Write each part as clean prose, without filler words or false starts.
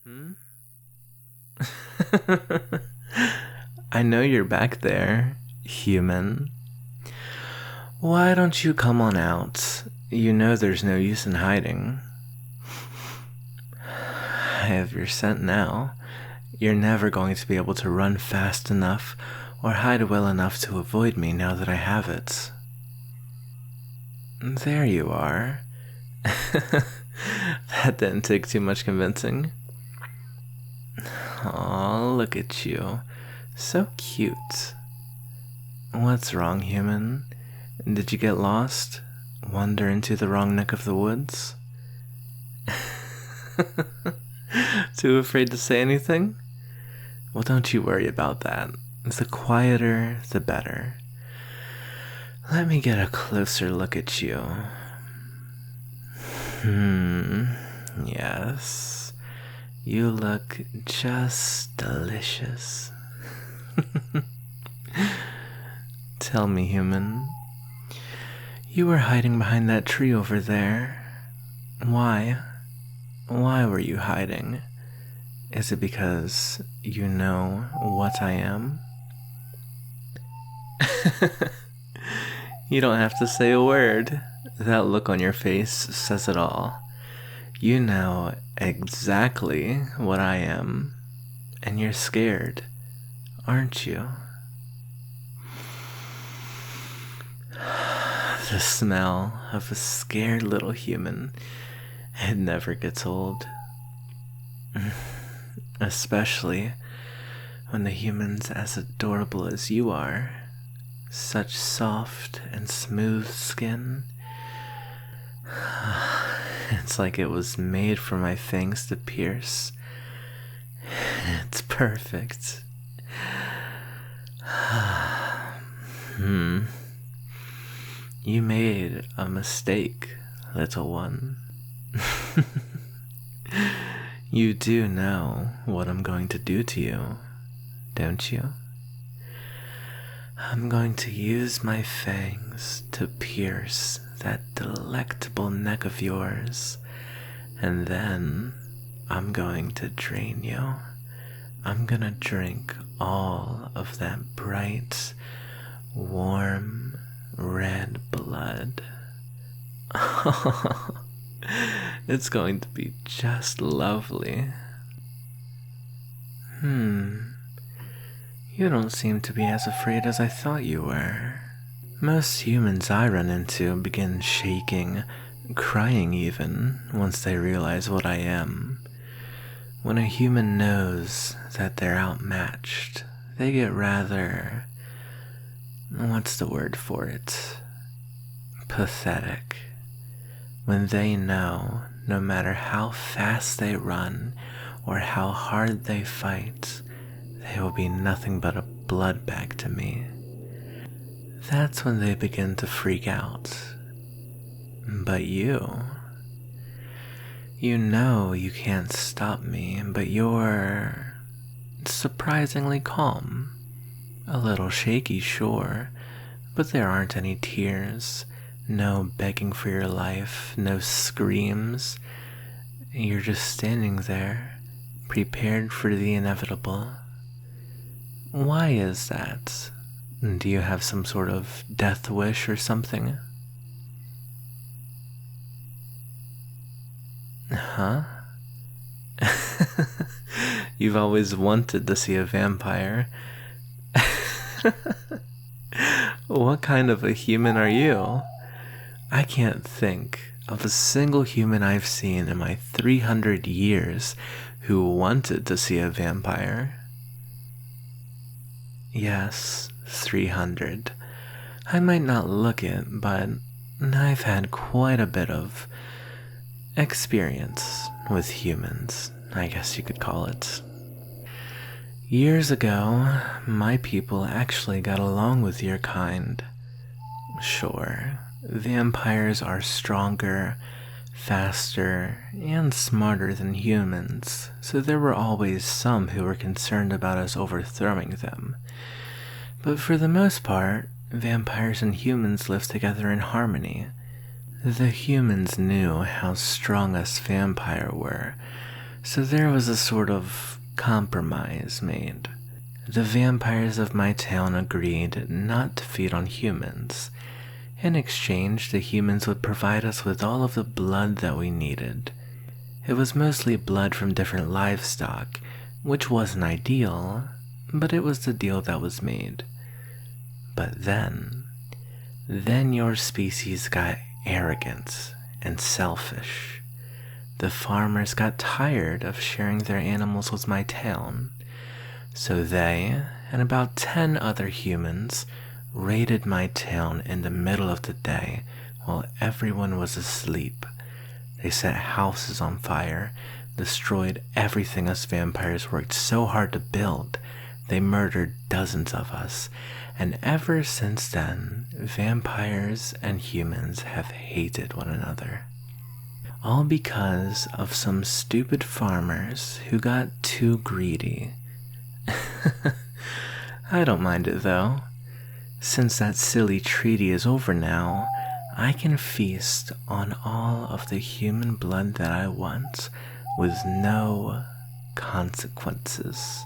Hmm? I know you're back there, human. Why don't you come on out? You know there's no use in hiding. I have your scent now. You're never going to be able to run fast enough or hide well enough to avoid me now that I have it. There you are. That didn't take too much convincing. Aw, look at you. So cute. What's wrong, human? Did you get lost? Wander into the wrong neck of the woods? Too afraid to say anything? Well, don't you worry about that. The quieter, the better. Let me get a closer look at you. Yes. You look just delicious. Tell me, human. You were hiding behind that tree over there. Why? Why were you hiding? Is it because you know what I am? You don't have to say a word. That look on your face says it all. You know exactly what I am, and you're scared, aren't you? The smell of a scared little human, it never gets old. Especially when the human's as adorable as you are. Such soft and smooth skin. It's like it was made for my fangs to pierce. It's perfect. You made a mistake, little one. You do know what I'm going to do to you, don't you? I'm going to use my fangs to pierce that delectable neck of yours, and then I'm going to drain you. I'm gonna drink all of that bright, warm, red blood. It's going to be just lovely. You don't seem to be as afraid as I thought you were. Most humans I run into begin shaking, crying even, once they realize what I am. When a human knows that they're outmatched, they get rather... what's the word for it? Pathetic. When they know, no matter how fast they run or how hard they fight, they will be nothing but a blood bag to me. That's when they begin to freak out. But you know you can't stop me, but you're surprisingly calm. A little shaky, sure, but there aren't any tears, no begging for your life, no screams. You're just standing there, prepared for the inevitable. Why is that? Do you have some sort of death wish or something? Huh? You've always wanted to see a vampire. What kind of a human are you? I can't think of a single human I've seen in my 300 years who wanted to see a vampire. Yes, 300. I might not look it, but I've had quite a bit of experience with humans, I guess you could call it. Years ago, my people actually got along with your kind. Sure, vampires are stronger, faster, and smarter than humans, so there were always some who were concerned about us overthrowing them. But for the most part, vampires and humans lived together in harmony. The humans knew how strong us vampire were, So there was a sort of compromise made. The vampires of my town agreed not to feed on humans. In exchange, the humans would provide us with all of the blood that we needed. It was mostly blood from different livestock, which wasn't ideal, but it was the deal that was made. But then your species got arrogant and selfish. The farmers got tired of sharing their animals with my town, so they and about 10 other humans raided my town in the middle of the day while everyone was asleep. They set houses on fire, destroyed everything us vampires worked so hard to build. They murdered dozens of us, and ever since then, vampires and humans have hated one another. All because of some stupid farmers who got too greedy. I don't mind it though. Since that silly treaty is over now, I can feast on all of the human blood that I want with no consequences.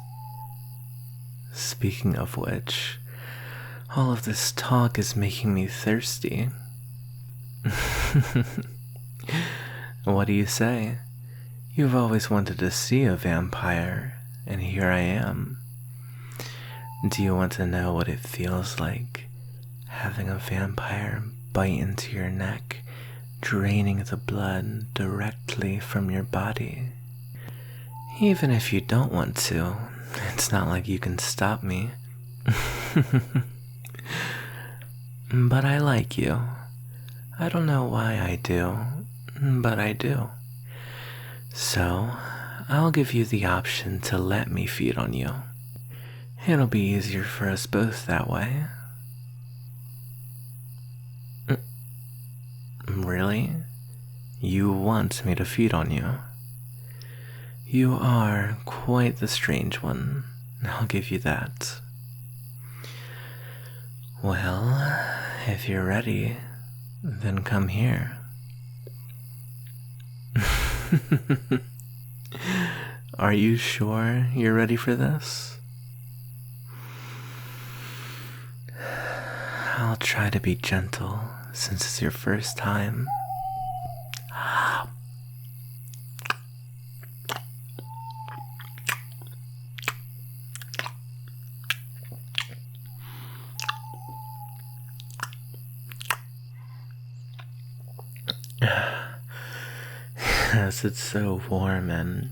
Speaking of which, all of this talk is making me thirsty. What do you say? You've always wanted to see a vampire, and here I am. Do you want to know what it feels like having a vampire bite into your neck, draining the blood directly from your body? Even if you don't want to, it's not like you can stop me. But I like you. I don't know why I do, but I do. So, I'll give you the option to let me feed on you. It'll be easier for us both that way. Really? You want me to feed on you? You are quite the strange one, I'll give you that. Well, if you're ready, then come here. Are you sure you're ready for this? I'll try to be gentle since it's your first time. Yes, it's so warm and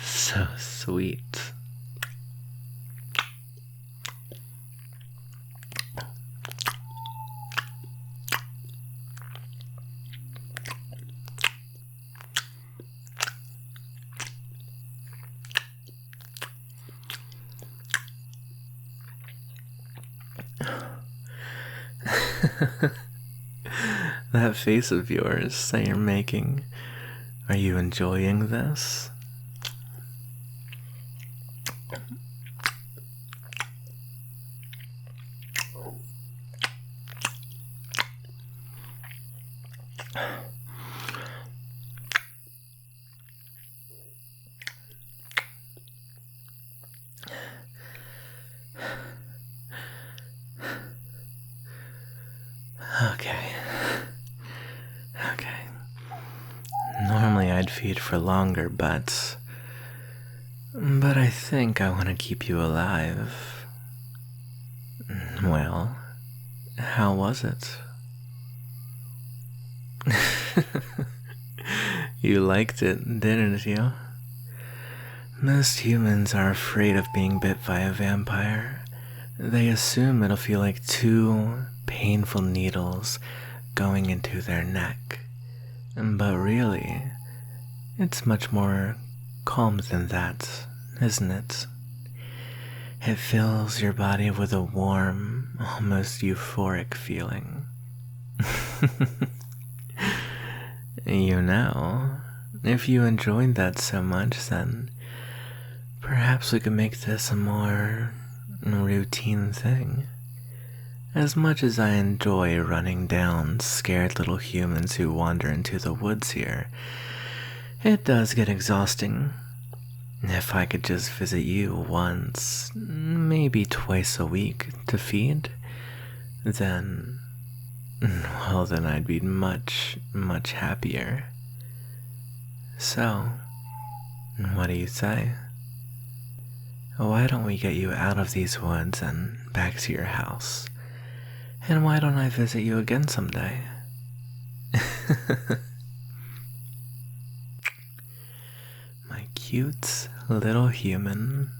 so sweet. That face of yours that you're making, are you enjoying this? Okay. Normally I'd feed for longer, but I think I want to keep you alive. Well, how was it? You liked it, didn't you? Most humans are afraid of being bit by a vampire. They assume it'll feel like 2 painful needles going into their neck. But really, it's much more calm than that, isn't it? It fills your body with a warm, almost euphoric feeling. You know, if you enjoyed that so much, then perhaps we could make this a more routine thing. As much as I enjoy running down scared little humans who wander into the woods here, It does get exhausting. If I could just visit you once, maybe twice a week to feed, then, well, then I'd be much, much happier. So, what do you say? Why don't we get you out of these woods and back to your house? And why don't I visit you again someday? My cute little human.